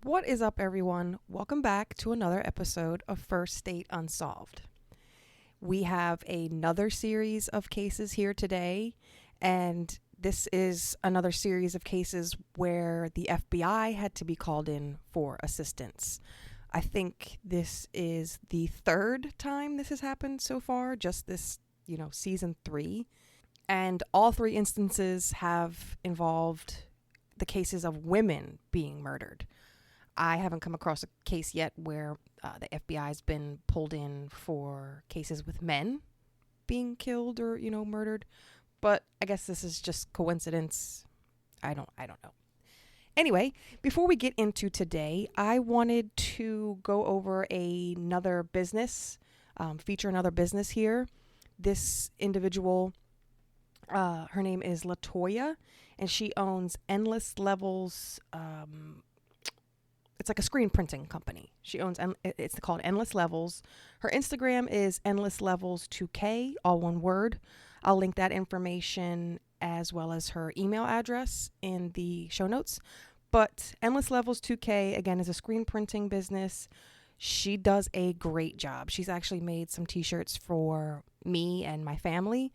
What is up, everyone? Welcome back to another episode of First State Unsolved. We have another series of cases here today, and this is another series of cases where the FBI had to be called in for assistance. I think this is the third time this has happened so far, just this, season 3. And all 3 instances have involved the cases of women being murdered. I haven't come across a case yet where the FBI has been pulled in for cases with men being killed or, murdered. But I guess this is just coincidence. I don't know. Anyway, before we get into today, I wanted to go over feature another business here. This individual, her name is LaToya, and she owns Endless Levels. It's like a screen printing company. She owns, it's called Endless Levels. Her Instagram is Endless Levels 2K, all one word. I'll link that information as well as her email address in the show notes. But Endless Levels 2K, again, is a screen printing business. She does a great job. She's actually made some t-shirts for me and my family.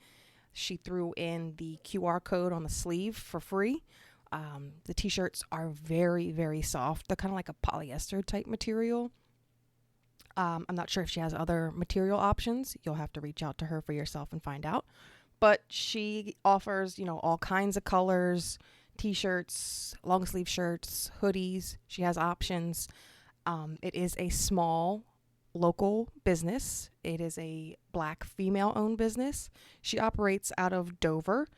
She threw in the QR code on the sleeve for free. The t-shirts are very, very soft. They're kind of like a polyester type material. I'm not sure if she has other material options. You'll have to reach out to her for yourself and find out. But she offers, all kinds of colors, t-shirts, long sleeve shirts, hoodies. She has options. It is a small local business. It is a Black female-owned business. She operates out of Dover.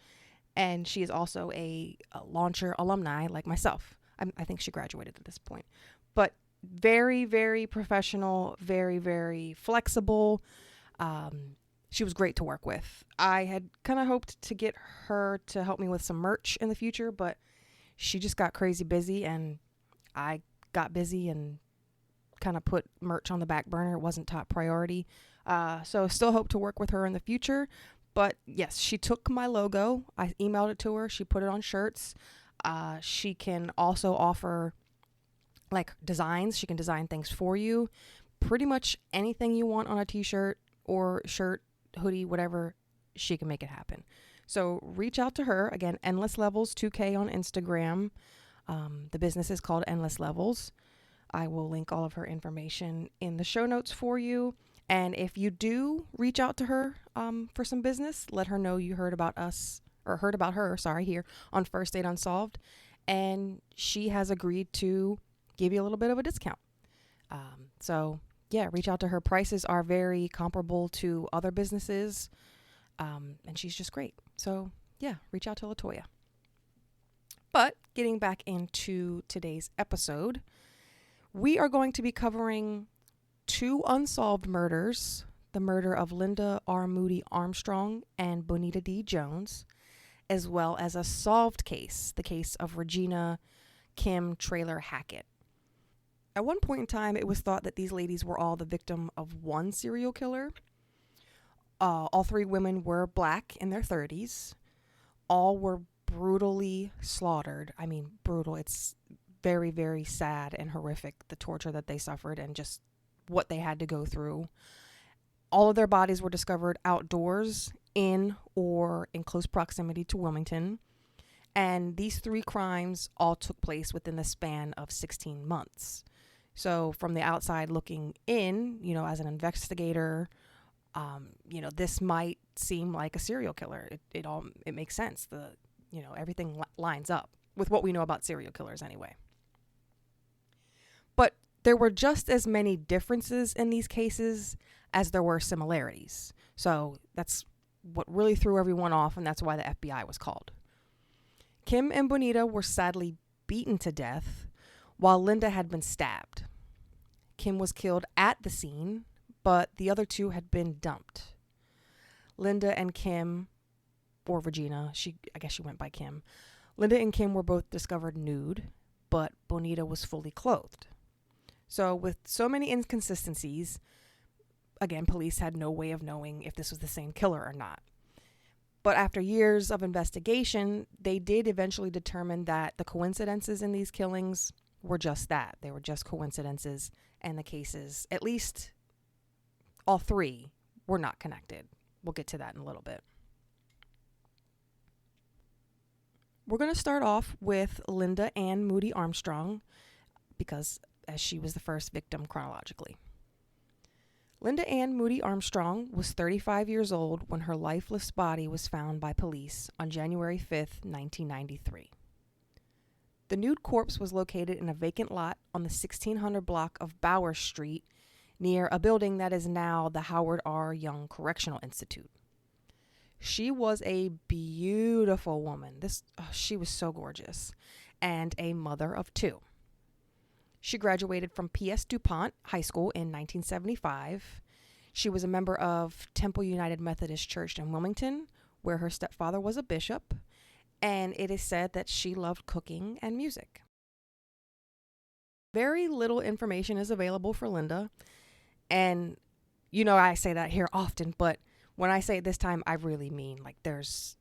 And she is also a Launcher alumni like myself. I think she graduated at this point. But very, very professional, very, very flexible. She was great to work with. I had kind of hoped to get her to help me with some merch in the future, but she just got crazy busy, and I got busy and kind of put merch on the back burner. It wasn't top priority. So still hope to work with her in the future. But yes, she took my logo. I emailed it to her. She put it on shirts. She can also offer designs. She can design things for you. Pretty much anything you want on a t-shirt or shirt, hoodie, whatever, she can make it happen. So reach out to her. Again, Endless Levels 2K on Instagram. The business is called Endless Levels. I will link all of her information in the show notes for you. And if you do reach out to her for some business, let her know you heard about her here on First Date Unsolved. And she has agreed to give you a little bit of a discount. So yeah, reach out to her. Prices are very comparable to other businesses. And she's just great. So yeah, reach out to LaToya. But getting back into today's episode, we are going to be covering 2 unsolved murders, the murder of Linda R. Moody Armstrong and Bonita D. Jones, as well as a solved case, the case of Regina Kim Traylor Hackett. At one point in time, it was thought that these ladies were all the victim of one serial killer. All 3 women were Black in their 30s. All were brutally slaughtered. I mean, brutal. It's very, very sad and horrific, the torture that they suffered and just what they had to go through. All of their bodies were discovered outdoors in or in close proximity to Wilmington. And these 3 crimes all took place within the span of 16 months. So from the outside looking in, as an investigator, this might seem like a serial killer. It makes sense. Everything lines up with what we know about serial killers anyway. But there were just as many differences in these cases as there were similarities. So that's what really threw everyone off, and that's why the FBI was called. Kim and Bonita were sadly beaten to death, while Linda had been stabbed. Kim was killed at the scene, but the other 2 had been dumped. Linda and Kim, or Regina, I guess she went by Kim. Linda and Kim were both discovered nude, but Bonita was fully clothed. So with so many inconsistencies, again, police had no way of knowing if this was the same killer or not. But after years of investigation, they did eventually determine that the coincidences in these killings were just that. They were just coincidences, and the cases, at least all three, were not connected. We'll get to that in a little bit. We're going to start off with Linda Ann Moody Armstrong, because as she was the first victim chronologically. Linda Ann Moody Armstrong was 35 years old when her lifeless body was found by police on January 5th, 1993. The nude corpse was located in a vacant lot on the 1600 block of Bowers Street near a building that is now the Howard R. Young Correctional Institute. She was a beautiful woman. She was so gorgeous, and a mother of two. She graduated from P.S. DuPont High School in 1975. She was a member of Temple United Methodist Church in Wilmington, where her stepfather was a bishop, and it is said that she loved cooking and music. Very little information is available for Linda, and I say that here often, but when I say it this time, I really mean there's,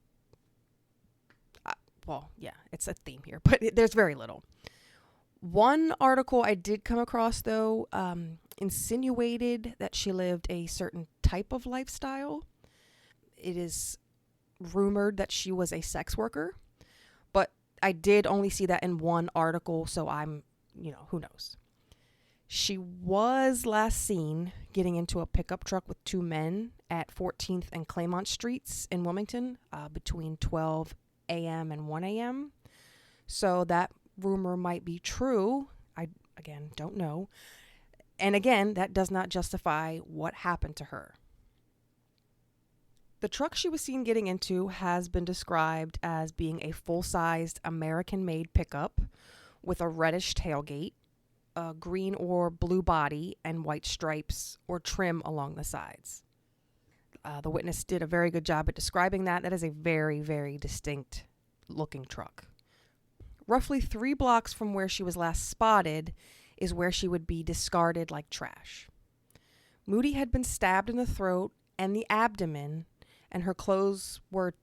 it's a theme here, but there's very little. One article I did come across, though, insinuated that she lived a certain type of lifestyle. It is rumored that she was a sex worker, but I did only see that in one article, so I'm, who knows. She was last seen getting into a pickup truck with two men at 14th and Claymont Streets in Wilmington between 12 a.m. and 1 a.m. So that rumor might be true. I, again, don't know. And again, that does not justify what happened to her. The truck she was seen getting into has been described as being a full-sized American-made pickup with a reddish tailgate, a green or blue body, and white stripes or trim along the sides. The witness did a very good job at describing that. That is a very, very distinct looking truck. Roughly 3 blocks from where she was last spotted is where she would be discarded like trash. Moody had been stabbed in the throat and the abdomen, and her clothes were,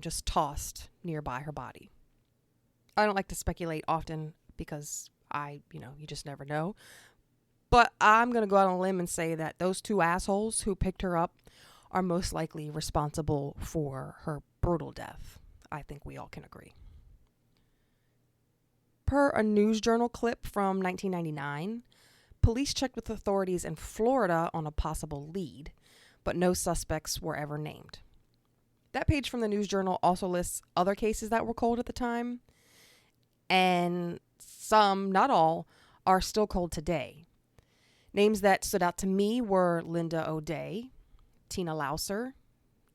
just tossed nearby her body. I don't like to speculate often because you just never know. But I'm going to go out on a limb and say that those two assholes who picked her up are most likely responsible for her brutal death. I think we all can agree. Per a news journal clip from 1999, police checked with authorities in Florida on a possible lead, but no suspects were ever named. That page from the news journal also lists other cases that were cold at the time, and some, not all, are still cold today. Names that stood out to me were Linda O'Day, Tina Louser,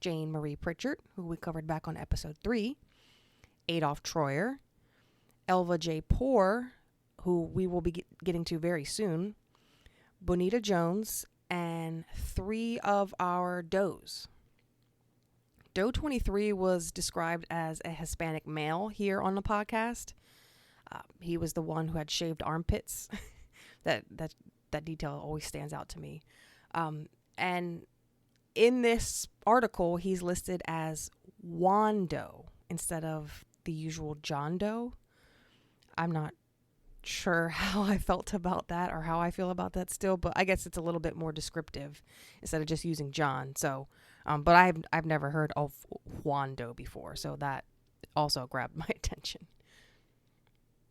Jane Marie Pritchard, who we covered back on episode 3, Adolph Troyer, Elva J. Poor, who we will be getting to very soon, Bonita Jones, and 3 of our Does. Doe 23 was described as a Hispanic male here on the podcast. He was the one who had shaved armpits. that detail always stands out to me. And in this article, he's listed as Juan Doe instead of the usual John Doe. I'm not sure how I felt about that or how I feel about that still, but I guess it's a little bit more descriptive instead of just using John. So, but I've never heard of Juan Doe before, so that also grabbed my attention.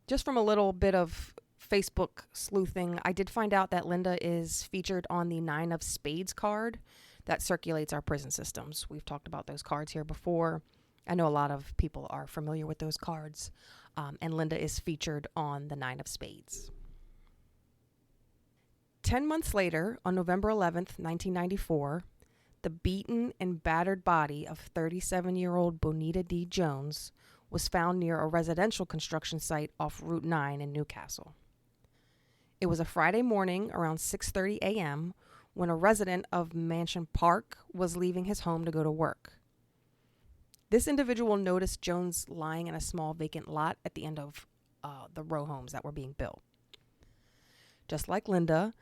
Just from a little bit of Facebook sleuthing, I did find out that Linda is featured on the 9 of Spades card that circulates our prison systems. We've talked about those cards here before. I know a lot of people are familiar with those cards, and Linda is featured on the 9 of Spades. 10 months later, on November 11th, 1994, the beaten and battered body of 37-year-old Bonita D. Jones was found near a residential construction site off Route 9 in Newcastle. It was a Friday morning around 6:30 a.m. when a resident of Mansion Park was leaving his home to go to work. This individual noticed Jones lying in a small vacant lot at the end of the row homes that were being built. Just like Linda,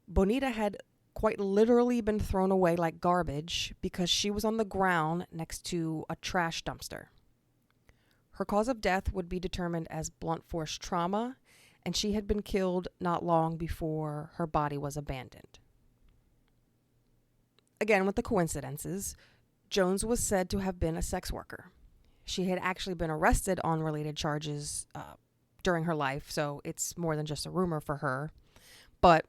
Bonita had quite literally been thrown away like garbage because she was on the ground next to a trash dumpster. Her cause of death would be determined as blunt force trauma, and she had been killed not long before her body was abandoned. Again, with the coincidences, Jones was said to have been a sex worker. She had actually been arrested on related charges during her life, so it's more than just a rumor for her. But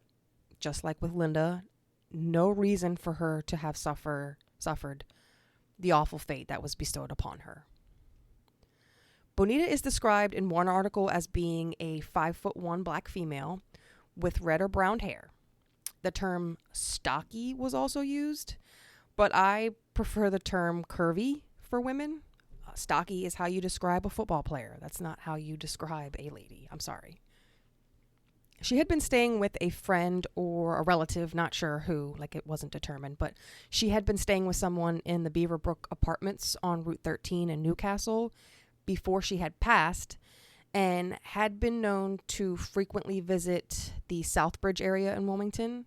just like with Linda, no reason for her to have suffered the awful fate that was bestowed upon her. Bonita is described in one article as being a 5'1" black female with red or brown hair. The term stocky was also used, but I prefer the term curvy for women. Stocky is how you describe a football player. That's not how you describe a lady. I'm sorry. She had been staying with a friend or a relative, not sure who, like it wasn't determined, but she had been staying with someone in the Beaverbrook Apartments on Route 13 in Newcastle before she had passed, and had been known to frequently visit the Southbridge area in Wilmington,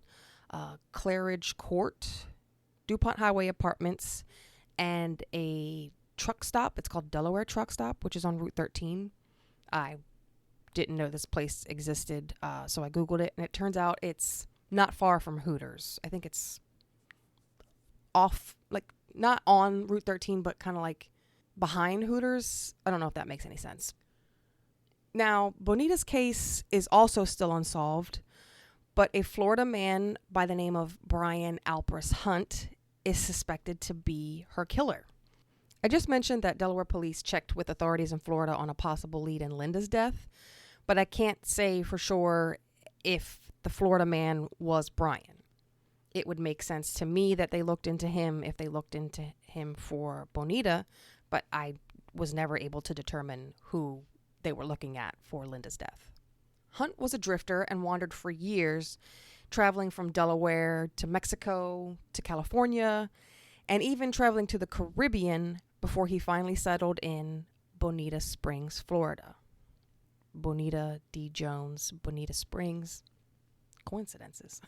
Claridge Court, DuPont Highway Apartments, and a truck stop. It's called Delaware Truck Stop, which is on Route 13. I didn't know this place existed, so I Googled it, and it turns out it's not far from Hooters. I think it's off, like, not on Route 13, but kind of like behind Hooters. I don't know if that makes any sense. Now, Bonita's case is also still unsolved, but a Florida man by the name of Brian Alpris Hunt is suspected to be her killer. I just mentioned that Delaware police checked with authorities in Florida on a possible lead in Linda's death, but I can't say for sure if the Florida man was Brian. It would make sense to me that they looked into him if they looked into him for Bonita, but I was never able to determine who they were looking at for Linda's death. Hunt was a drifter and wandered for years, traveling from Delaware to Mexico to California, and even traveling to the Caribbean before he finally settled in Bonita Springs, Florida. Bonita D. Jones, Bonita Springs. Coincidences.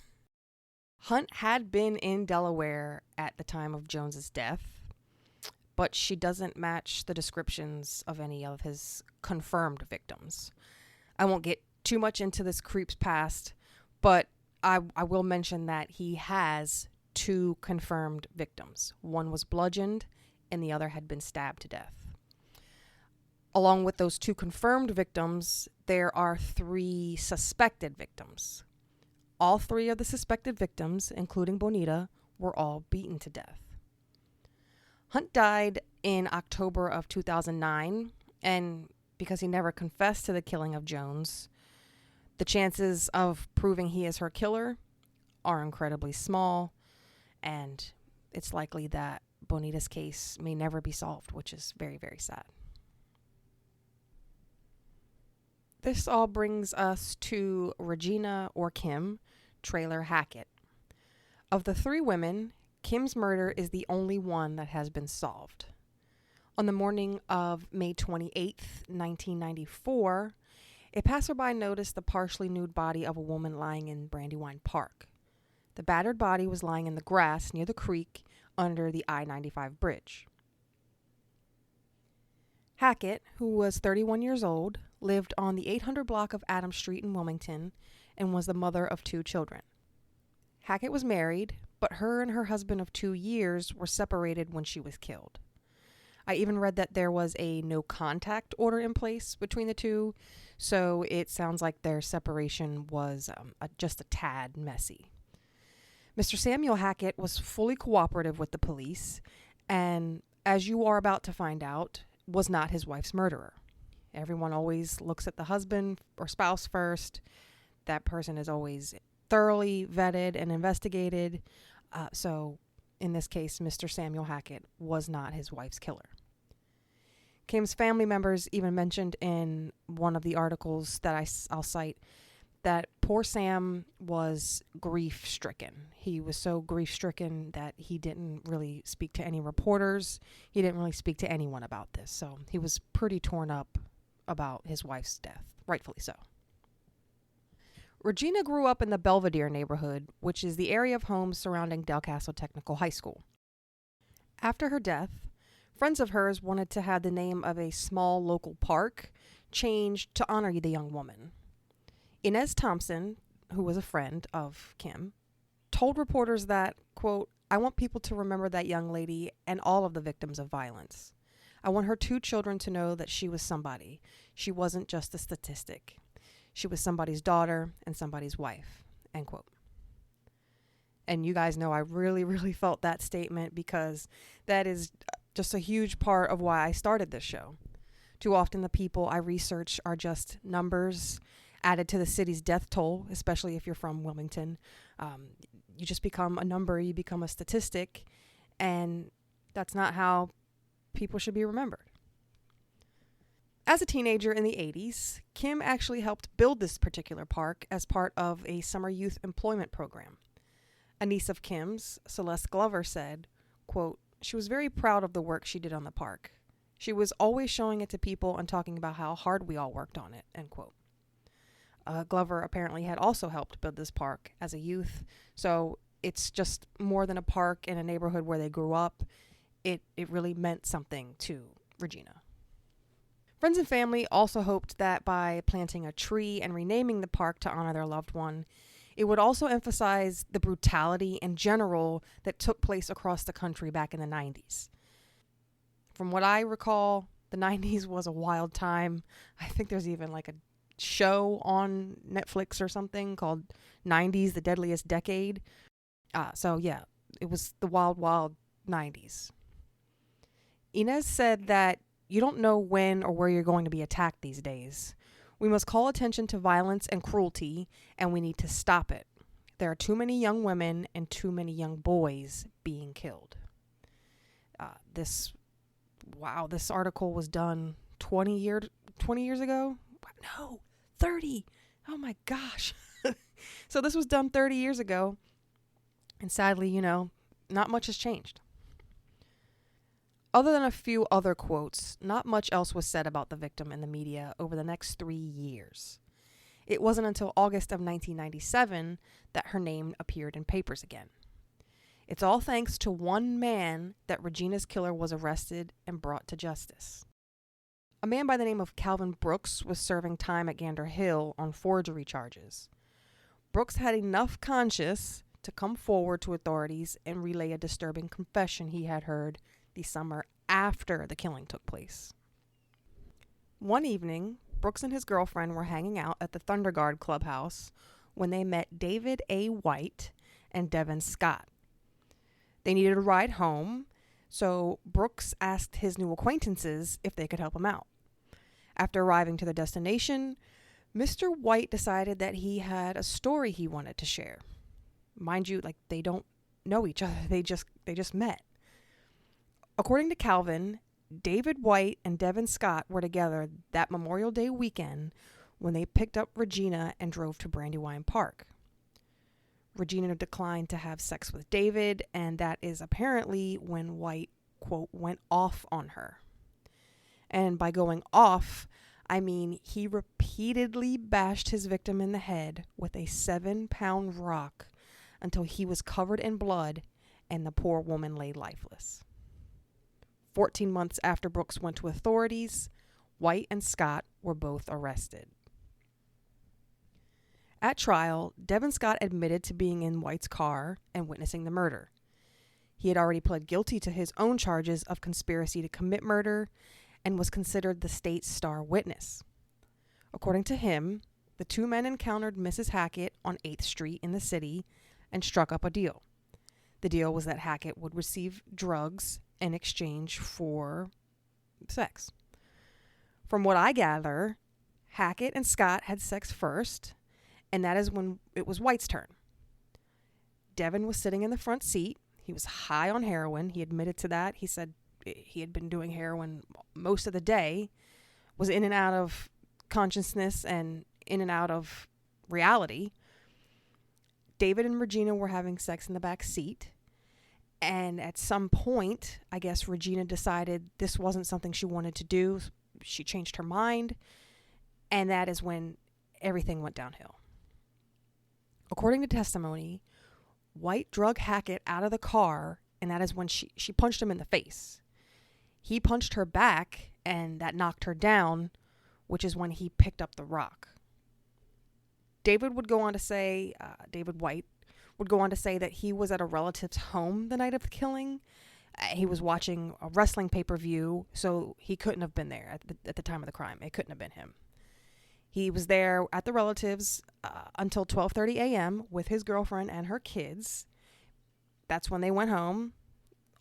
Hunt had been in Delaware at the time of Jones's death, but she doesn't match the descriptions of any of his confirmed victims. I won't get too much into this creep's past, but I will mention that he has 2 confirmed victims. One was bludgeoned, and the other had been stabbed to death. Along with those 2 confirmed victims, there are 3 suspected victims. All 3 of the suspected victims, including Bonita, were all beaten to death. Hunt died in October of 2009, and because he never confessed to the killing of Jones, the chances of proving he is her killer are incredibly small, and it's likely that Bonita's case may never be solved, which is very, very sad. This all brings us to Regina, or Kim, Traylor Hackett. Of the 3 women, Kim's murder is the only one that has been solved. On the morning of May 28th, 1994, a passerby noticed the partially nude body of a woman lying in Brandywine Park. The battered body was lying in the grass near the creek under the I-95 bridge. Hackett, who was 31 years old, lived on the 800 block of Adams Street in Wilmington and was the mother of 2 children. Hackett was married, but her and her husband of 2 years were separated when she was killed. I even read that there was a no contact order in place between the 2, so it sounds like their separation was just a tad messy. Mr. Samuel Hackett was fully cooperative with the police, and as you are about to find out, was not his wife's murderer. Everyone always looks at the husband or spouse first. That person is always thoroughly vetted and investigated. So in this case, Mr. Samuel Hackett was not his wife's killer. Kim's family members even mentioned in one of the articles that I'll cite that poor Sam was grief-stricken. He was so grief-stricken that he didn't really speak to any reporters. He didn't really speak to anyone about this. So he was pretty torn up about his wife's death, rightfully so. Regina grew up in the Belvedere neighborhood, which is the area of homes surrounding Del Caso Technical High School. After her death, friends of hers wanted to have the name of a small local park changed to honor the young woman. Inez Thompson, who was a friend of Kim, told reporters that, quote, "I want people to remember that young lady and all of the victims of violence. I want her 2 children to know that she was somebody. She wasn't just a statistic. She was somebody's daughter and somebody's wife," end quote. And you guys know I really, really felt that statement because that is just a huge part of why I started this show. Too often the people I research are just numbers added to the city's death toll, especially if you're from Wilmington. You just become a number, you become a statistic, and that's not how people should be remembered. As a teenager in the 80s, Kim actually helped build this particular park as part of a summer youth employment program. A niece of Kim's, Celeste Glover, said, quote, "She was very proud of the work she did on the park. She was always showing it to people and talking about how hard we all worked on it," end quote. Glover apparently had also helped build this park as a youth, so it's just more than a park in a neighborhood where they grew up. It really meant something to Regina. Friends and family also hoped that by planting a tree and renaming the park to honor their loved one, it would also emphasize the brutality in general that took place across the country back in the 90s. From what I recall, the 90s was a wild time. I think there's even like a show on Netflix or something called 90s, The Deadliest Decade. So yeah, it was the wild, wild 90s. Inez said that you don't know when or where you're going to be attacked these days. We must call attention to violence and cruelty, and we need to stop it. There are too many young women and too many young boys being killed. This article was done 20 years ago? No, 30. Oh my gosh. So this was done 30 years ago. And sadly, not much has changed. Other than a few other quotes, not much else was said about the victim in the media over the next 3 years. It wasn't until August of 1997 that her name appeared in papers again. It's all thanks to one man that Regina's killer was arrested and brought to justice. A man by the name of Calvin Brooks was serving time at Gander Hill on forgery charges. Brooks had enough conscience to come forward to authorities and relay a disturbing confession he had heard the summer after the killing took place. One evening, Brooks and his girlfriend were hanging out at the Thunder Guard clubhouse when they met David A. White and Devin Scott. They needed a ride home, so Brooks asked his new acquaintances if they could help him out. After arriving to the destination, Mr. White decided that he had a story he wanted to share. Mind you, they don't know each other. They just met. According to Calvin, David White and Devin Scott were together that Memorial Day weekend when they picked up Regina and drove to Brandywine Park. Regina declined to have sex with David, and that is apparently when White, quote, went off on her. And by going off, I mean he repeatedly bashed his victim in the head with a 7-pound rock until he was covered in blood and the poor woman lay lifeless. 14 months after Brooks went to authorities, White and Scott were both arrested. At trial, Devin Scott admitted to being in White's car and witnessing the murder. He had already pled guilty to his own charges of conspiracy to commit murder and was considered the state's star witness. According to him, the two men encountered Mrs. Hackett on 8th Street in the city and struck up a deal. The deal was that Hackett would receive drugs in exchange for sex. From what I gather, Hackett and Scott had sex first, and that is when it was White's turn. Devin was sitting in the front seat. He was high on heroin. He admitted to that. He said he had been doing heroin most of the day, was in and out of consciousness and in and out of reality. David and Regina were having sex in the back seat. And at some point, I guess Regina decided this wasn't something she wanted to do. She changed her mind. And that is when everything went downhill. According to testimony, White drug Hackett out of the car, and that is when she punched him in the face. He punched her back, and that knocked her down, which is when he picked up the rock. David White would go on to say that he was at a relative's home the night of the killing. He was watching a wrestling pay-per-view, so he couldn't have been there at the time of the crime. It couldn't have been him. He was there at the relative's until 12:30 a.m. with his girlfriend and her kids. That's when they went home,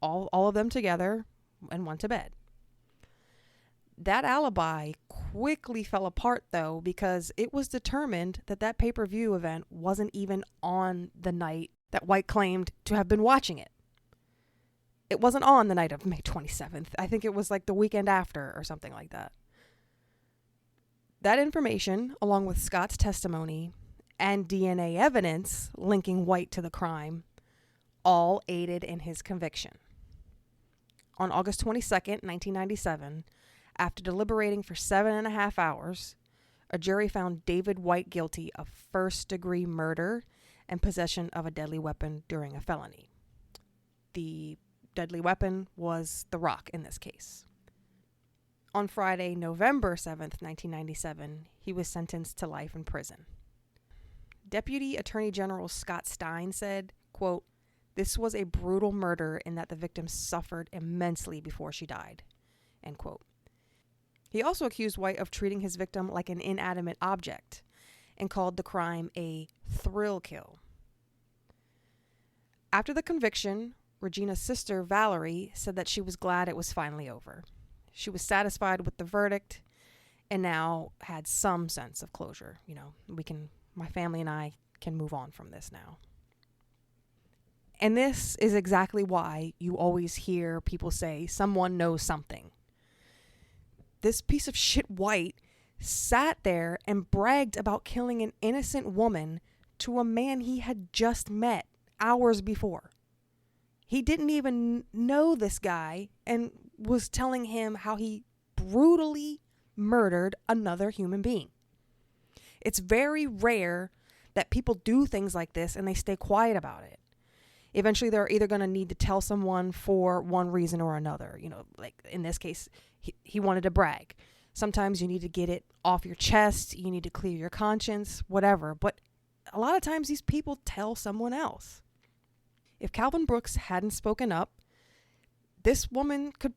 all of them together, and went to bed. That alibi quickly fell apart, though, because it was determined that that pay-per-view event wasn't even on the night that White claimed to have been watching it. It wasn't on the night of May 27th. I think it was like the weekend after or something like that. That information, along with Scott's testimony and DNA evidence linking White to the crime, all aided in his conviction. On August 22nd, 1997, after deliberating for 7.5 hours, a jury found David White guilty of first-degree murder and possession of a deadly weapon during a felony. The deadly weapon was the rock in this case. On Friday, November 7th, 1997, he was sentenced to life in prison. Deputy Attorney General Scott Stein said, quote, "This was a brutal murder in that the victim suffered immensely before she died," end quote. He also accused White of treating his victim like an inanimate object and called the crime a thrill kill. After the conviction, Regina's sister, Valerie, said that she was glad it was finally over. She was satisfied with the verdict and now had some sense of closure. My family and I can move on from this now. And this is exactly why you always hear people say someone knows something. This piece of shit White sat there and bragged about killing an innocent woman to a man he had just met hours before. He didn't even know this guy and was telling him how he brutally murdered another human being. It's very rare that people do things like this and they stay quiet about it. Eventually, they're either going to need to tell someone for one reason or another. Like in this case, he wanted to brag. Sometimes you need to get it off your chest. You need to clear your conscience, whatever. But a lot of times these people tell someone else. If Calvin Brooks hadn't spoken up, this woman could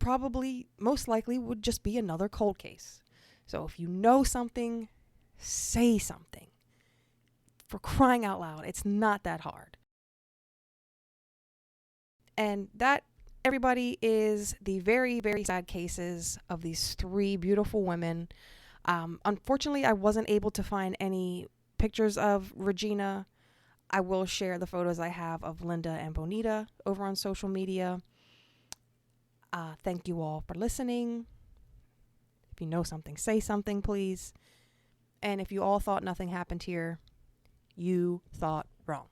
most likely would just be another cold case. So if you know something, say something. For crying out loud, it's not that hard. And that, everybody, is the very, very sad cases of these 3 beautiful women. Unfortunately, I wasn't able to find any pictures of Regina. I will share the photos I have of Linda and Bonita over on social media. Thank you all for listening. If you know something, say something, please. And if you all thought nothing happened here, you thought wrong.